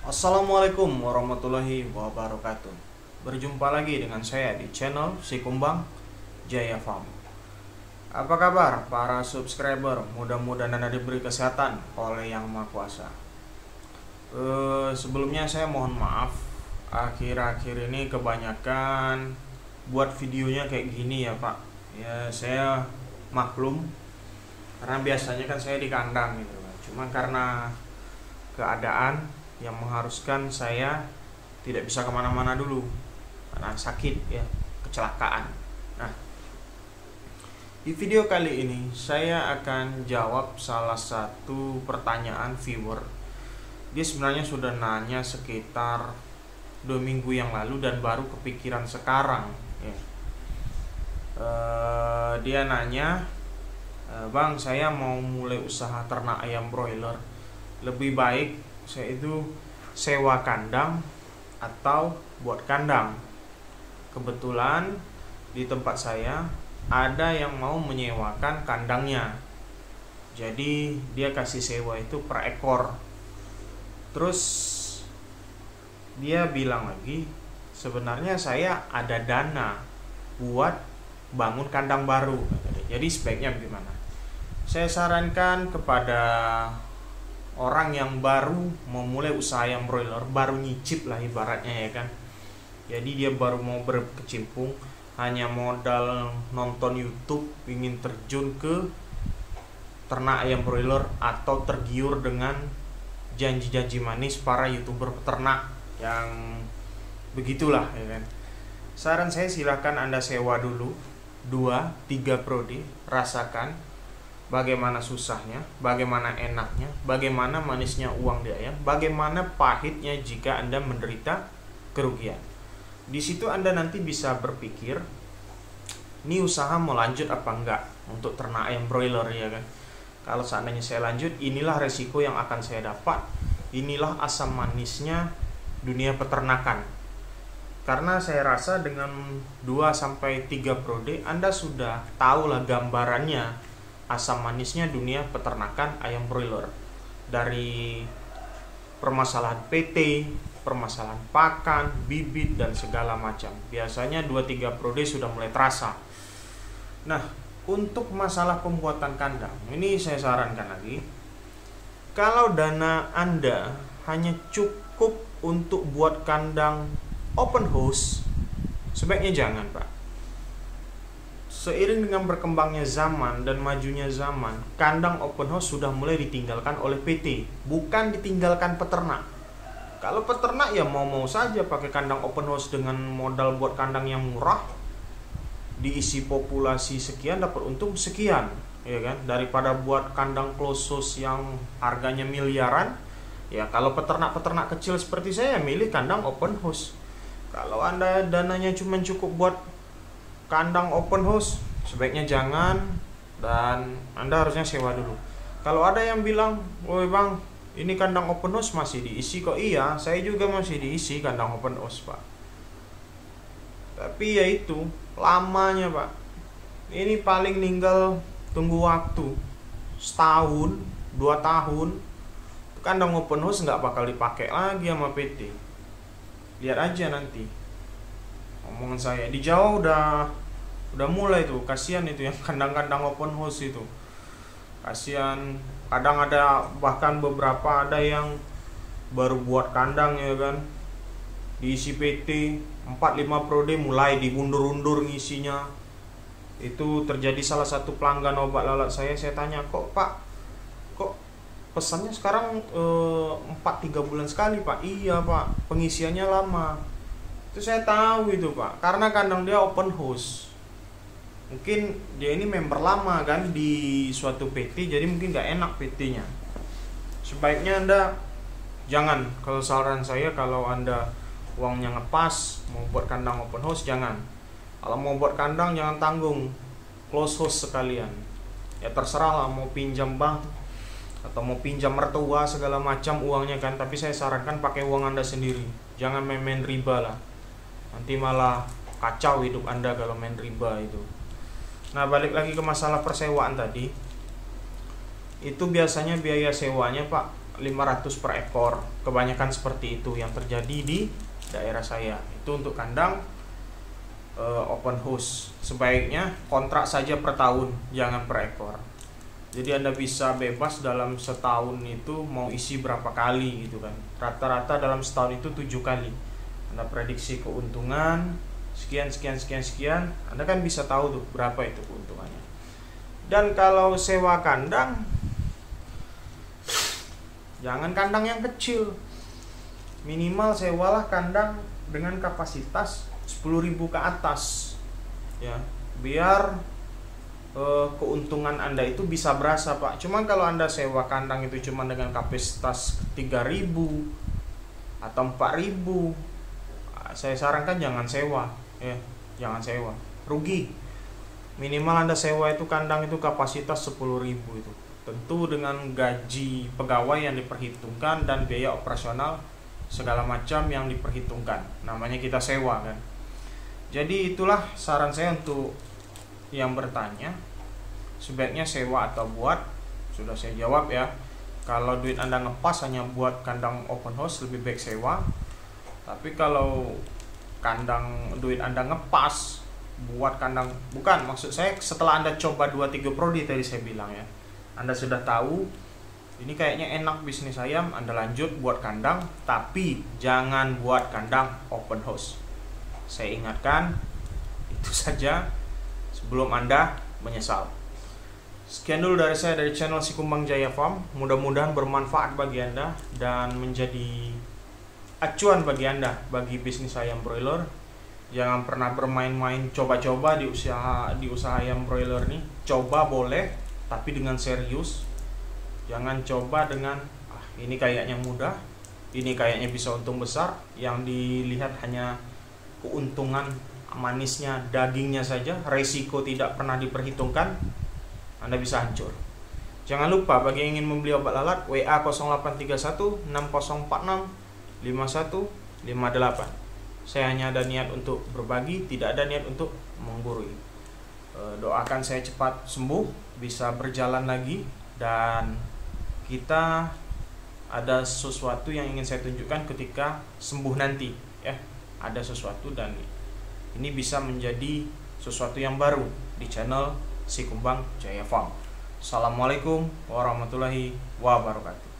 Assalamualaikum warahmatullahi wabarakatuh. Berjumpa lagi dengan saya di channel Si Kumbang Jaya Farm. Apa kabar para subscriber? Mudah-mudahan Anda diberi kesehatan oleh Yang Maha Kuasa. Sebelumnya saya mohon maaf, akhir-akhir ini kebanyakan buat videonya kayak gini ya Pak. Ya saya maklum, karena biasanya kan saya di kandang gitu. Cuma karena keadaan yang mengharuskan saya tidak bisa kemana-mana dulu karena sakit ya, kecelakaan. Nah, di video kali ini saya akan jawab salah satu pertanyaan viewer. Dia sebenarnya sudah nanya sekitar 2 minggu yang lalu dan baru kepikiran sekarang ya. Dia nanya, Bang, saya mau mulai usaha ternak ayam broiler, lebih baik saya itu sewa kandang atau buat kandang. Kebetulan di tempat saya ada yang mau menyewakan kandangnya, jadi dia kasih sewa itu per ekor. Terus dia bilang lagi, sebenarnya saya ada dana buat bangun kandang baru. Jadi sebaiknya bagaimana? Saya sarankan kepada orang yang baru memulai usaha ayam broiler, baru nyicip lah ibaratnya ya kan. Jadi dia baru mau berkecimpung, hanya modal nonton YouTube, ingin terjun ke ternak ayam broiler atau tergiur dengan janji-janji manis para YouTuber peternak yang begitulah ya kan. Saran saya, silahkan Anda sewa dulu 2-3 prodi, rasakan bagaimana susahnya, bagaimana enaknya, bagaimana manisnya uang di ayam, bagaimana pahitnya jika Anda menderita kerugian. Di situ Anda nanti bisa berpikir, ini usaha mau lanjut apa enggak untuk ternak ayam broiler ya kan. Kalau seandainya saya lanjut, inilah resiko yang akan saya dapat, inilah asam manisnya dunia peternakan. Karena saya rasa dengan 2-3 prode Anda sudah tahu lah gambarannya asam manisnya dunia peternakan ayam broiler, dari permasalahan PT, permasalahan pakan, bibit dan segala macam. Biasanya 2-3 prode sudah mulai terasa. Nah, untuk masalah pembuatan kandang, ini saya sarankan lagi, kalau dana Anda hanya cukup untuk buat kandang open house, sebaiknya jangan Pak. Seiring dengan berkembangnya zaman dan majunya zaman, kandang open house sudah mulai ditinggalkan oleh PT, bukan ditinggalkan peternak. Kalau peternak ya mau-mau saja pakai kandang open house dengan modal buat kandang yang murah, diisi populasi sekian dapat untung sekian, ya kan? Daripada buat kandang closed house yang harganya miliaran. Ya kalau peternak-peternak kecil seperti saya milih kandang open house. Kalau Anda dananya cuma cukup buat kandang open house, sebaiknya jangan, dan Anda harusnya sewa dulu. Kalau ada yang bilang, "Woi Bang, ini kandang open house masih diisi kok." Iya, saya juga masih diisi kandang open house Pak. Tapi ya itu, lamanya Pak. Ini paling tinggal tunggu waktu setahun, 2 tahun, kandang open house nggak bakal dipakai lagi sama PT. Lihat aja nanti. Omongan saya di Jawa udah mulai tuh, kasihan itu yang kandang-kandang open house itu, kasihan. Kadang ada bahkan beberapa ada yang baru buat kandang ya kan, diisi PT 4-5 prode mulai diundur-undur ngisinya. Itu terjadi salah satu pelanggan obat lalat saya tanya, "Kok Pak, kok pesannya sekarang 4-3 bulan sekali Pak?" "Iya Pak, pengisiannya lama." Itu saya tahu itu Pak, karena kandang dia open house. Mungkin dia ini member lama kan di suatu PT, jadi mungkin gak enak PT-nya. Sebaiknya Anda jangan, kalau saran saya, kalau Anda uangnya ngepas mau buat kandang open house, jangan. Kalau mau buat kandang jangan tanggung, close house sekalian. Ya terserah lah, mau pinjam bank atau mau pinjam mertua segala macam uangnya kan, tapi saya sarankan pakai uang Anda sendiri. Jangan main-main riba lah. Nanti malah kacau hidup Anda kalau main riba itu. Nah, balik lagi ke masalah persewaan tadi. Itu biasanya biaya sewanya Pak 500 per ekor. Kebanyakan seperti itu yang terjadi di daerah saya. Itu untuk kandang open house. Sebaiknya kontrak saja per tahun, jangan per ekor. Jadi Anda bisa bebas dalam setahun itu mau isi berapa kali gitu kan. Rata-rata dalam setahun itu 7 kali. Anda prediksi keuntungan sekian. Anda kan bisa tahu tuh berapa itu keuntungannya. Dan kalau sewa kandang, jangan kandang yang kecil. Minimal sewalah kandang dengan kapasitas 10.000 ke atas ya, biar keuntungan Anda itu bisa berasa, Pak. Cuman kalau Anda sewa kandang itu cuma dengan kapasitas 3.000 atau 4.000, saya sarankan jangan sewa ya, jangan sewa, rugi. Minimal Anda sewa itu kandang itu kapasitas 10.000 itu. Tentu dengan gaji pegawai yang diperhitungkan dan biaya operasional segala macam yang diperhitungkan. Namanya kita sewa kan. Jadi itulah saran saya untuk yang bertanya, sebaiknya sewa atau buat. Sudah saya jawab ya. Kalau duit Anda ngepas hanya buat kandang open house, lebih baik sewa. Tapi kalau kandang duit Anda ngepas buat kandang, bukan, maksud saya setelah Anda coba 2-3 prodi tadi saya bilang ya, Anda sudah tahu ini kayaknya enak bisnis ayam, Anda lanjut buat kandang, tapi jangan buat kandang open house. Saya ingatkan, itu saja sebelum Anda menyesal. Sekian dulu dari saya dari channel Sikumbang Jaya Farm. Mudah-mudahan bermanfaat bagi Anda dan menjadi acuan bagi Anda bagi bisnis ayam broiler. Jangan pernah bermain-main coba-coba di usaha ayam broiler nih. Coba boleh, tapi dengan serius. Jangan coba dengan ini kayaknya mudah, ini kayaknya bisa untung besar. Yang dilihat hanya keuntungan manisnya, dagingnya saja, resiko tidak pernah diperhitungkan. Anda bisa hancur. Jangan lupa bagi yang ingin membeli obat lalat, WA 0831 6046 5158. Saya hanya ada niat untuk berbagi, tidak ada niat untuk menggurui. Doakan saya cepat sembuh, bisa berjalan lagi, dan kita ada sesuatu yang ingin saya tunjukkan ketika sembuh nanti ya. Ada sesuatu dan ini bisa menjadi sesuatu yang baru di channel Sikumbang Jaya Farm. Assalamualaikum warahmatullahi wabarakatuh.